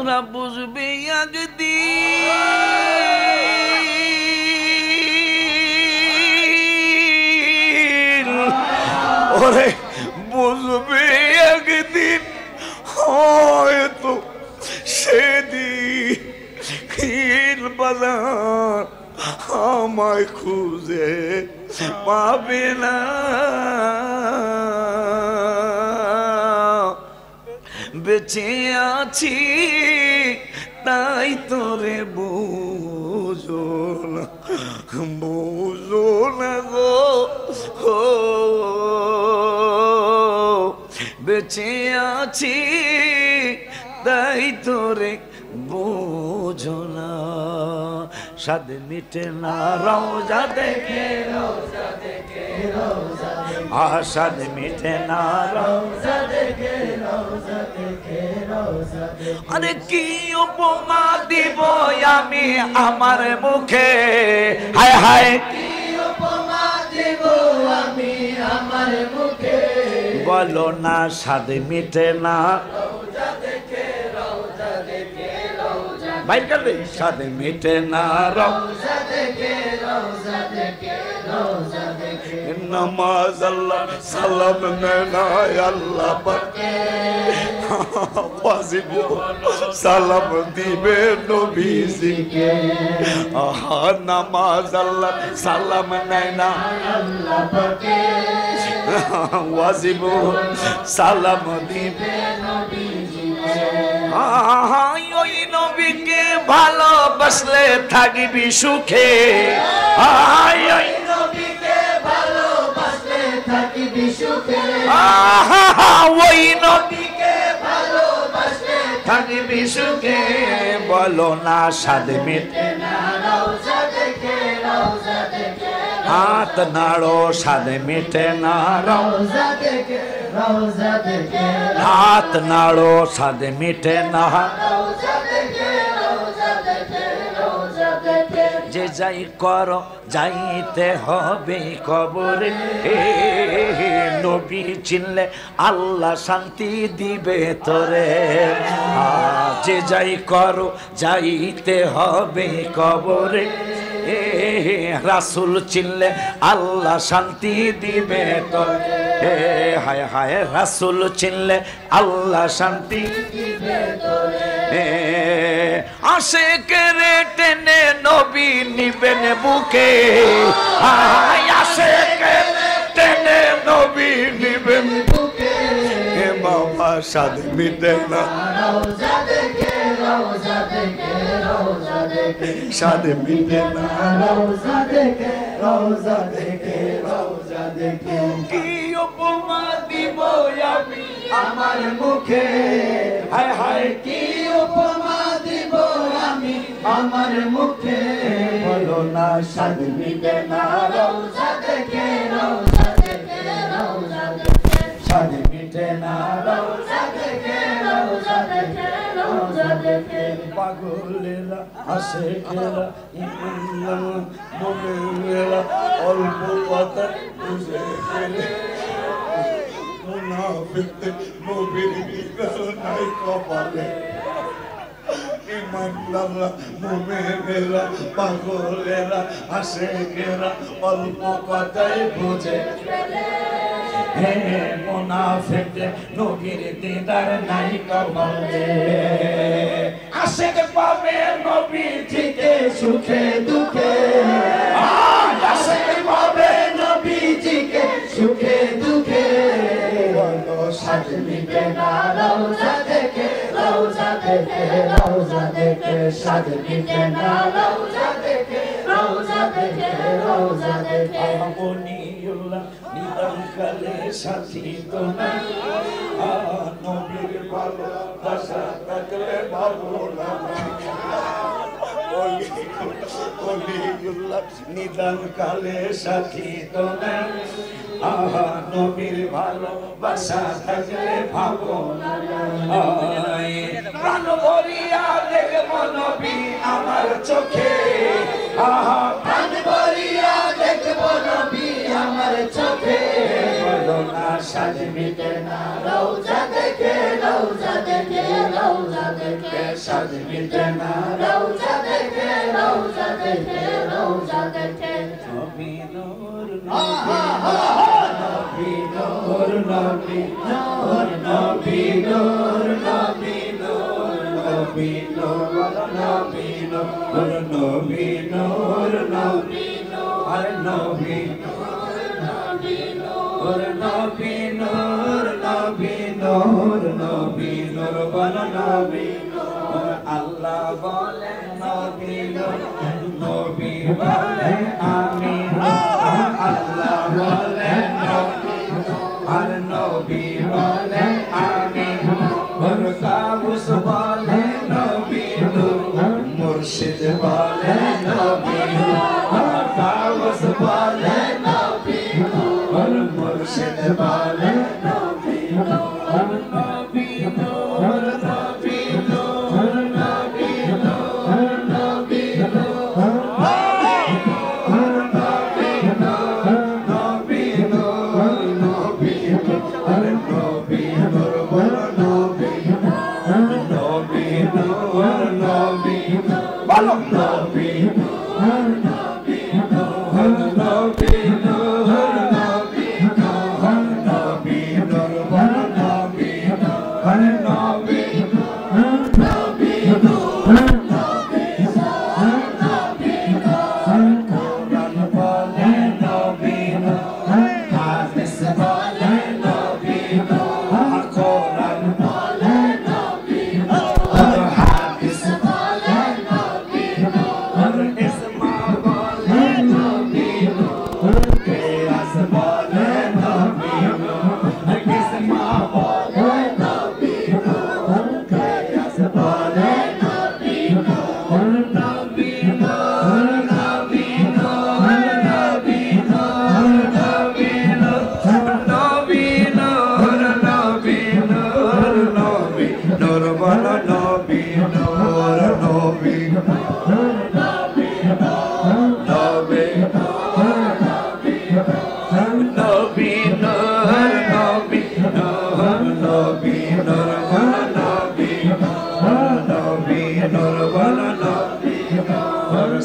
ওরা বুঝবে একদিন, ওরে বুঝবে একদিন, হয়তো সেদিন বাজার আমায় খুঁজে পাবে না। বেঁচে আছি তাই তোরে বুঝো না, বুঝো না গো, বেঁচে আছি তাই তোরে বুঝো না। স্বাদ মিটে না রওজা দেখে, স্বাদ মিটে না রওজা দেখে। আরে কি উপমা দিব আমি আমার মুখে, হায় হায় কি উপমা দিব আমি আমার মুখে, বলো না স্বাদ মিটে না বাইর করবে, স্বাদ মিটে না রওজা দেখে, নামাজ আল্লাহ সালাম না আল্লাহ পাকে, ওয়াজিব সালাম দিবে নবীজিকে। নামাজ আল্লাহ সালাম না আল্লাহ পাকে, ওয়াজিব সালাম দিবে নবীজিকে। ওই নবীকে ভালোবাসলে থাকবি সুখে, ওই নবীকে ভালোবাসলে থাকবি সুখে, ওই নবীকে ভালোবাসলে থাকবি সুখে, বলো না স্বাদ মিটে না রওজা দেখে, হাত নাড়ো স্বাদ মিটে না রওজা দেখে, হাত নাড়ো স্বাদ মিটে না, যে যাই করো যাইতে হবে কবরে, নবী চিনলে আল্লাহ শান্তি দিবে তোরে। যে যাই করো যাইতে হবে কবরে, রাসূল চিনলে আল্লাহ শান্তি দিবে তোরে। হায় হায় রাসূল চিনলে আল্লাহ শান্তি দিবে তোরে। আশিকের টেনে নবী নিবেন বুকে, আশিকের টেনে নবী নিবেন বুকে, বাবা স্বাদ মিটে না রওজা দেখে, স্বাদ মিটে না রওজা দেখে, কি উপমা দিব আমি আমার মুখে, হায় হায় কি উপমা দিব আমি আমার মুখে, বলো না স্বাদ মিটে না রওজা দেখে, স্বাদ মিটে না রওজা দেখে, পাগলেরা আশিকেরা ইমানদার মুমিনেরা অল্প কথা বুঝে ফেলে, মুনাফিকদের নবীর দিদার নাই কপালে, ইমানদাররা মুমিনেরা পাগলেরা আশিকেরা অল্প কথাই বুঝে ফেলে, মুনাফিকদের নবীর দিদার নাই কপালে। আশিক পাবে নবীজিকে সুখে দুঃখে, আশিক পাবে নবীজিকে সুখে দুঃখে, বলো স্বাদ মিটে না রওজা দেখে, স্বাদ মিটে না রওজা দেখে, মনিউল্লাহ নিদান কালে সাথী তো নাই, নবীর ভালোবাসা থাকলে ভালো লাগে, মনিউল্লাহ নিদান কালে সাথী তো নাই, নবীর ভালোবাসা থাকলে ভালো লাগে, প্রাণ ভরিয়া দেখবো নবী আমার চোখে, প্রাণ ভরিয়া দেখবো নবী আমার চোখে, বলো না স্বাদ মিটে না রওজা দেখে, রওজা দেখে সাজ মিটে না রওজা দেখে রওজা দেখে রওজা দেখে নবী নূর নবী নূর নবী নূর নবী নূর নবী নূর নবী নূর নবী নূর নবী নূর নবী আর নবী নূর নবী নূর নবী নূর নবী নূর বল নবী নূর আল্লাহ বলে নবী নূর নবী বলে আমি আল্লাহ বলে নবী আর নবী বলে আমি ওর কাবুস বলে নবী নূর মুর্শিদ বলে নবী নূর কাবুস বলে নবী নূর মুর্শিদ বলে নবী নূর নবী নূর নবী নূর নবী নূর নবী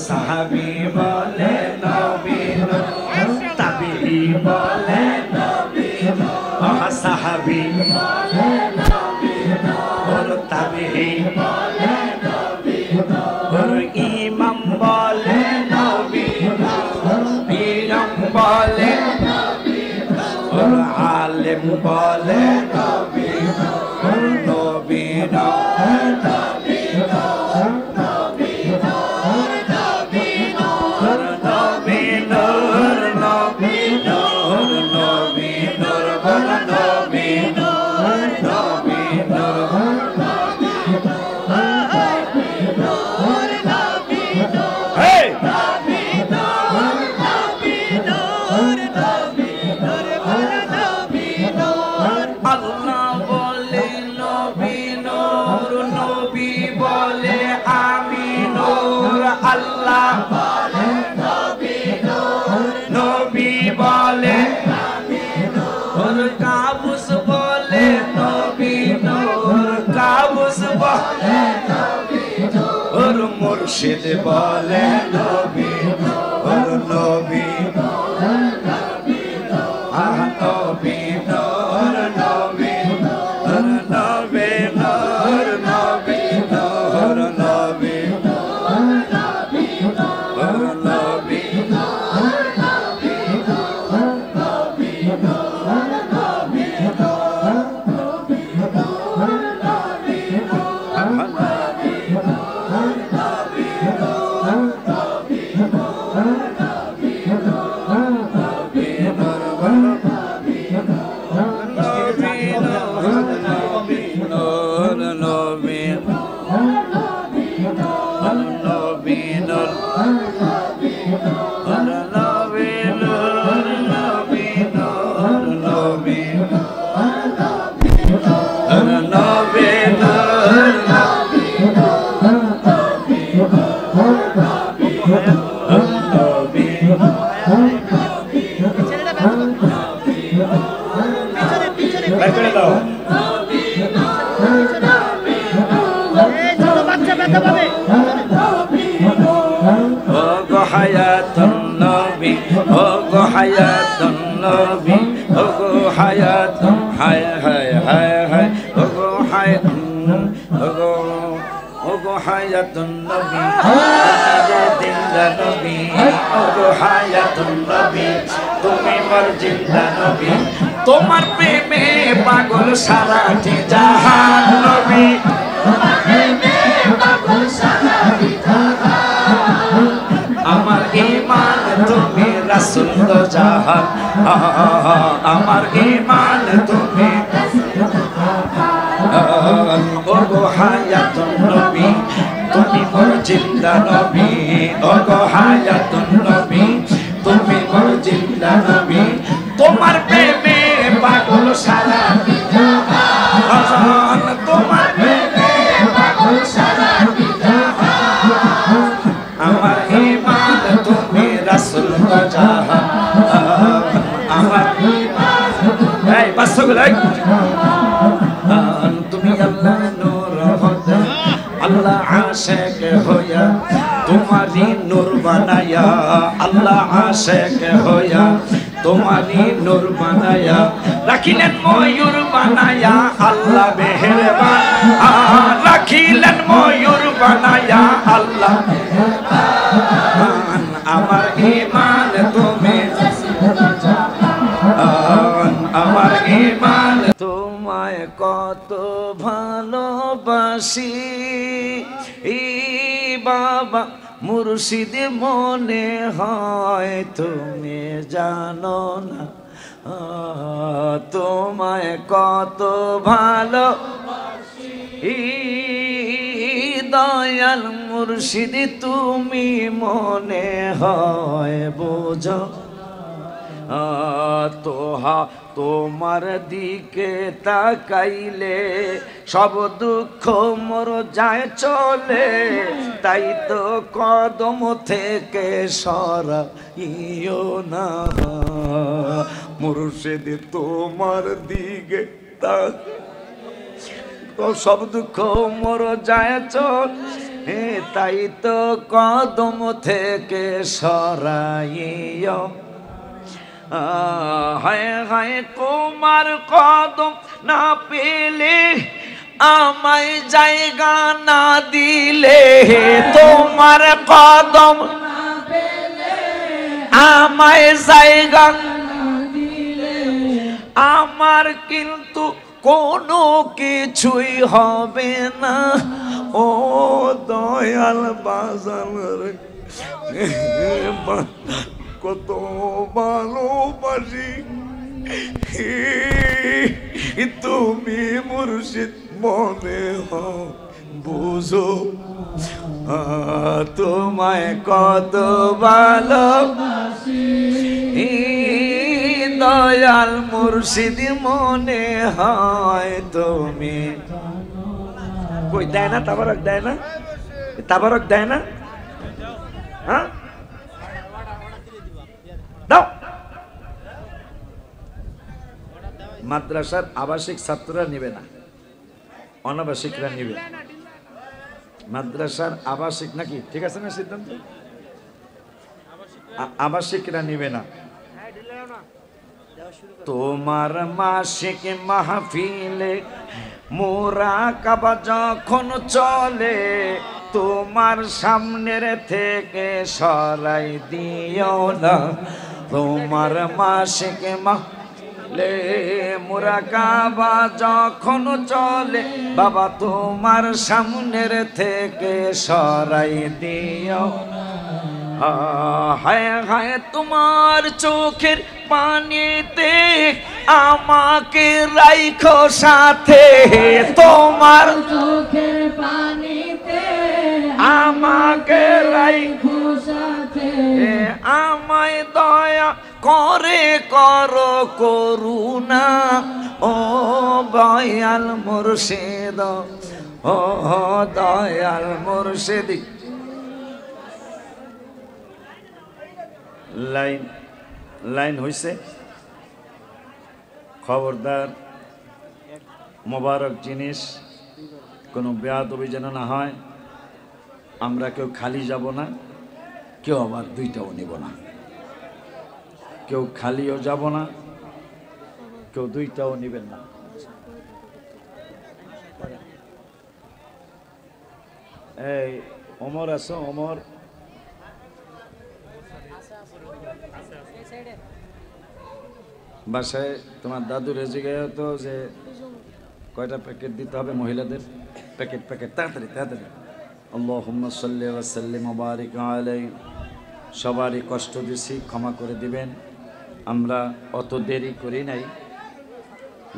সাহাবী বলে নবী তাবিঈ বলে নবী সাহাবী বলে নবী তাবিঈ বলে নবী ইমাম বলে নবী পীরম বলে নবী আলেম বলে নবী নবী মুর্শিদ বলে নবী ওর নবী আহ নবী নূর নবী ওর নবী নূর নবী নূর নবী ওর নবী ও গো হায়াতুন নবী ও গো হায়াতুন নবী ও গো হায়াতুন হায় হায় হায় হায় ও গো হায়াতুন ও গো হায়াতুন নবী জিন্দা নবী ও গো হায়াতুন নবী তুমি মোর জিন্দা নবী তোমার প্রেমে পাগল সারাটি জাহান নবী আমার ঈমান তুমি রাসূল দো জাহান আমার ঈমান তুমি ও গো হায়াতুন নবী তুমি মোর জিন্দা নবী ও গো হায়াতুন নবী তুমি মোর জিন্দা নবী তোমার প্রেমে পাগল সারা জাহান তোমার প্রেমে পাগল সারা আমার ঈমান তুমি রাসূল দো জাহান আমার ঈমান এই বাসগুলো তুমি আল্লাহ নূর হতে আল্লাহ আশিক হইয়া তোমারি নূর বানায়া আল্লাহ আশিক হইয়া তোমারি নূর বানায়া রাখিলেন ময়ূর বানায়া আল্লাহ মেহেরবান রাখিলেন ময়ূর বানায়া আল্লাহ মেহেরবান আমার ঈমান তুমি আমার ঈমান তোমায় কত ভালোবাসি বাবা মুর্শিদ মনে হয় তুমি জানো না তোমায় কত ভালোবাসি দয়াল মুর্শিদ তুমি মনে হয় বোঝো তোহা তোমার দিকে তাকাইলে সব দুঃখ মোর যায় চলে তাই তো কদম থেকে সরাইও না মুর্শিদ তোমার দিকে সব দুঃখ মোর যায় চলে তাই তো কদম থেকে সরাইও হায় হায় তোমার কদম না পেলে আমায় জায়গা না দিলে তোমার কদম না পেলে আমায় জায়গা না দিলে আমার কিন্তু কোনো কিছুই হবে না ও দয়াল বাজান রে কত ভালোবাসি তুমি মুর্শিদ মনে হও বুঝো তোমায় কত ভালোবাসি দয়াল মুর্শিদ মনে হয় তুমি কই দেয় না তাবারক দেয় না তাবারক দেয় না হ্যাঁ দাও মাদ্রাসার আবাসিক ছাত্ররা নিবে না অনাবাসিকরা নিবে মাদ্রাসার আবাসিক নাকি ঠিক আছে না সিদ্ধান্ত আবাসিকরা নিবে না তোমার মাসিক মাহফিলে মুরাকাবা যখন চলে তোমার সামনের থেকে সরাই দিও না তোমার মাসিক মাহফিলে মুরাকাবা যখন চলে বাবা তোমার সামনের থেকে সরাই দিও হায় হায় তোমার চোখের পানিতে আমাকে রাইখো সাথে তোমার চোখের পানিতে আমাকে রাইখো সাথে আমায় দয়া করে করো করুণা ও দয়াল মুর্শিদ ও দয়াল মুর্শিদ লাইন লাইন হইছে খবরদার মোবারক জিনিস কোনো বেয়াদবি যেন না হয় আমরা কেউ খালি যাব না, কেউ আবার দুইটাও নিব না। কেউ খালিও যাব না, কেউ দুইটাও নিবেন না। এই ওমর আছো? ওমর বাসায় তোমার দাদুর জিগায় তো যে কয়টা প্যাকেট দিতে হবে মহিলাদের? প্যাকেট প্যাকেট তাড়াতাড়ি তাড়াতাড়ি। আল্লাহুম্মা সাল্লি ওয়া সাল্লিম ওয়া বারিক আলাইহি। সবারই কষ্ট দিছি, ক্ষমা করে দিবেন। আমরা অত দেরি করি নাই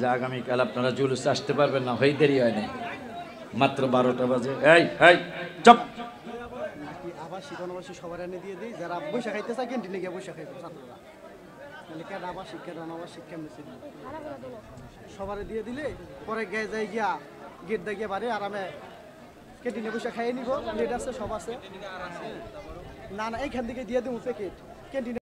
যে আগামীকাল আপনারা জুলুসে আসতে পারবেন না, হয়ে দেরি হয় নাই, মাত্র 12টা বাজে। এই এই চুপ। আবাসিক অনাবাসিক সবার এনে দিয়ে দিই, যারা বৈশাখ খাইতে চায় ক্যান্টিনে গিয়ে বৈশাখ খাইবে ছাত্ররা। তাহলে কেন আবাসিক কেন অনাবাসিক কেমন ছিল সবারে দিয়ে দিলে পরে গে যাই গিয়া গেট দিয়ে গিয়ে বাড়ি আরামে ক্যান্টিনে বৈশাখ খাইয়ে নিব। প্লেট আছে, সব আছে। না না এইখান থেকে দিয়ে দেবো প্যাকেট ক্যান্টিনে।